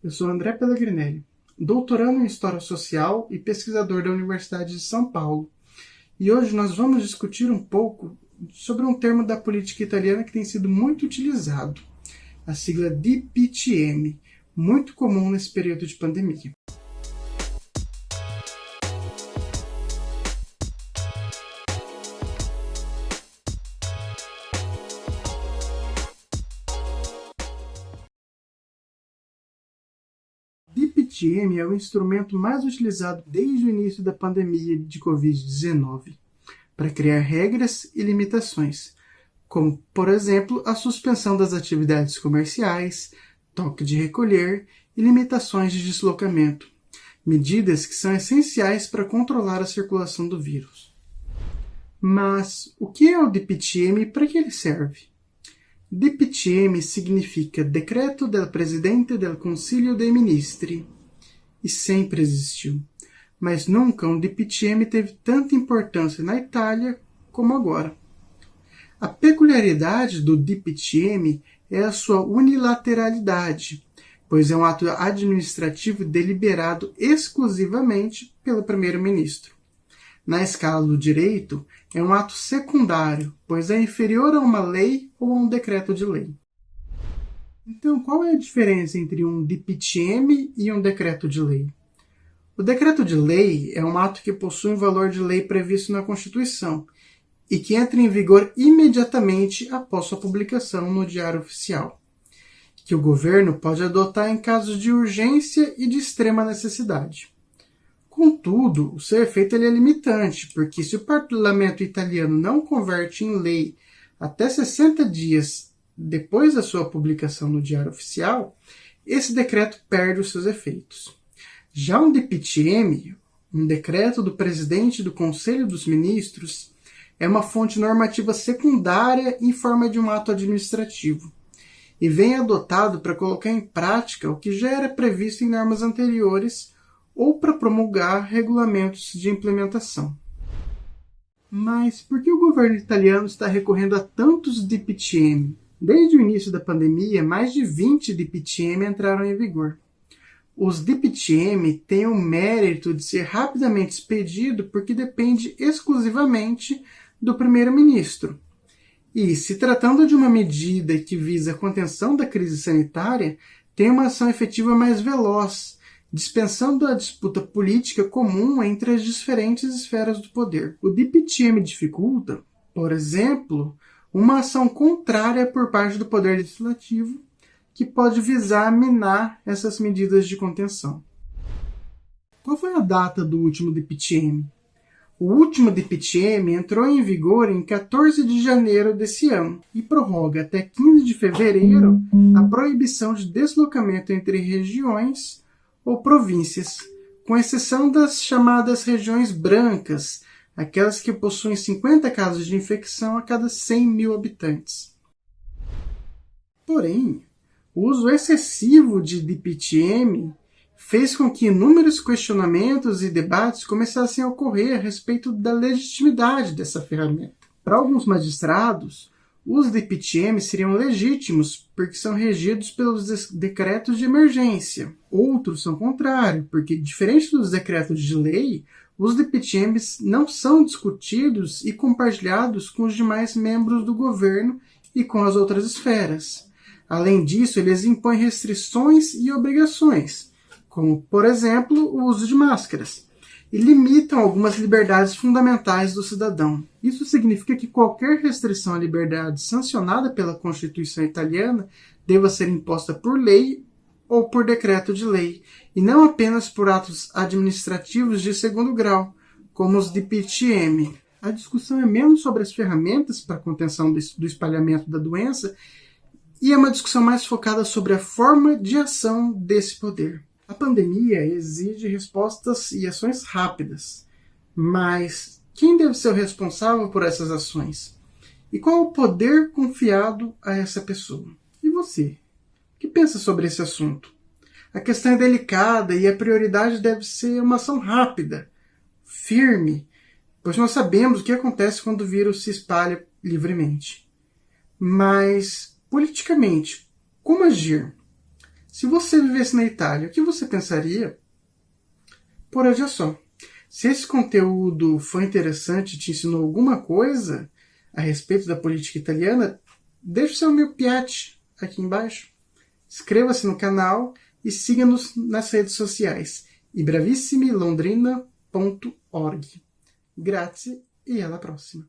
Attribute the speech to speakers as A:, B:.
A: Eu sou André Pellegrinelli, doutorando em História Social e pesquisador da Universidade de São Paulo. E hoje nós vamos discutir um pouco sobre um termo da política italiana que tem sido muito utilizado, a sigla DPCM, muito comum nesse período de pandemia. DPCM é o instrumento mais utilizado desde o início da pandemia de Covid-19 para criar regras e limitações, como, por exemplo, a suspensão das atividades comerciais, toque de recolher e limitações de deslocamento, medidas que são essenciais para controlar a circulação do vírus. Mas o que é o DPCM e para que ele serve? DPCM significa Decreto del Presidente del Consiglio dei Ministri e sempre existiu, mas nunca um DPCM teve tanta importância na Itália como agora. A peculiaridade do DPCM é a sua unilateralidade, pois é um ato administrativo deliberado exclusivamente pelo primeiro-ministro. Na escala do direito, é um ato secundário, pois é inferior a uma lei ou a um decreto de lei. Então, qual é a diferença entre um DPCM e um decreto de lei? O decreto de lei é um ato que possui um valor de lei previsto na Constituição e que entra em vigor imediatamente após sua publicação no Diário Oficial, que o governo pode adotar em casos de urgência e de extrema necessidade. Contudo, o seu efeito é limitante, porque se o parlamento italiano não converte em lei até 60 dias depois da sua publicação no Diário Oficial, esse decreto perde os seus efeitos. Já um DPCM, um decreto do presidente do Conselho dos Ministros, é uma fonte normativa secundária em forma de um ato administrativo e vem adotado para colocar em prática o que já era previsto em normas anteriores ou para promulgar regulamentos de implementação. Mas por que o governo italiano está recorrendo a tantos DPCM? Desde o início da pandemia, mais de 20 DPCM entraram em vigor. Os DPCM têm o mérito de ser rapidamente expedido porque depende exclusivamente do primeiro-ministro. E, se tratando de uma medida que visa a contenção da crise sanitária, tem uma ação efetiva mais veloz, dispensando a disputa política comum entre as diferentes esferas do poder. O DPCM dificulta, por exemplo, uma ação contrária por parte do Poder Legislativo, que pode visar minar essas medidas de contenção. Qual foi a data do último DPCM? O último DPCM entrou em vigor em 14 de janeiro desse ano e prorroga até 15 de fevereiro a proibição de deslocamento entre regiões ou províncias, com exceção das chamadas regiões brancas, aquelas que possuem 50 casos de infecção a cada 100 mil habitantes. Porém, o uso excessivo de DPCM fez com que inúmeros questionamentos e debates começassem a ocorrer a respeito da legitimidade dessa ferramenta. Para alguns magistrados, os DPCM seriam legítimos porque são regidos pelos decretos de emergência. Outros são contrários, porque, diferente dos decretos de lei, os DPCMs não são discutidos e compartilhados com os demais membros do governo e com as outras esferas. Além disso, eles impõem restrições e obrigações, como, por exemplo, o uso de máscaras, e limitam algumas liberdades fundamentais do cidadão. Isso significa que qualquer restrição à liberdade sancionada pela Constituição italiana deva ser imposta por lei ou por decreto de lei, e não apenas por atos administrativos de segundo grau, como os DPCM. A discussão é menos sobre as ferramentas para a contenção do espalhamento da doença e é uma discussão mais focada sobre a forma de ação desse poder. A pandemia exige respostas e ações rápidas, mas quem deve ser o responsável por essas ações? E qual o poder confiado a essa pessoa? E você? O que pensa sobre esse assunto? A questão é delicada e a prioridade deve ser uma ação rápida, firme, pois nós sabemos o que acontece quando o vírus se espalha livremente. Mas, politicamente, como agir? Se você vivesse na Itália, o que você pensaria? Por hoje é só. Se esse conteúdo foi interessante e te ensinou alguma coisa a respeito da política italiana, deixe o seu meu piace aqui embaixo. Inscreva-se no canal e siga-nos nas redes sociais ibravissimi.londrina.org. Grazie e alla prossima!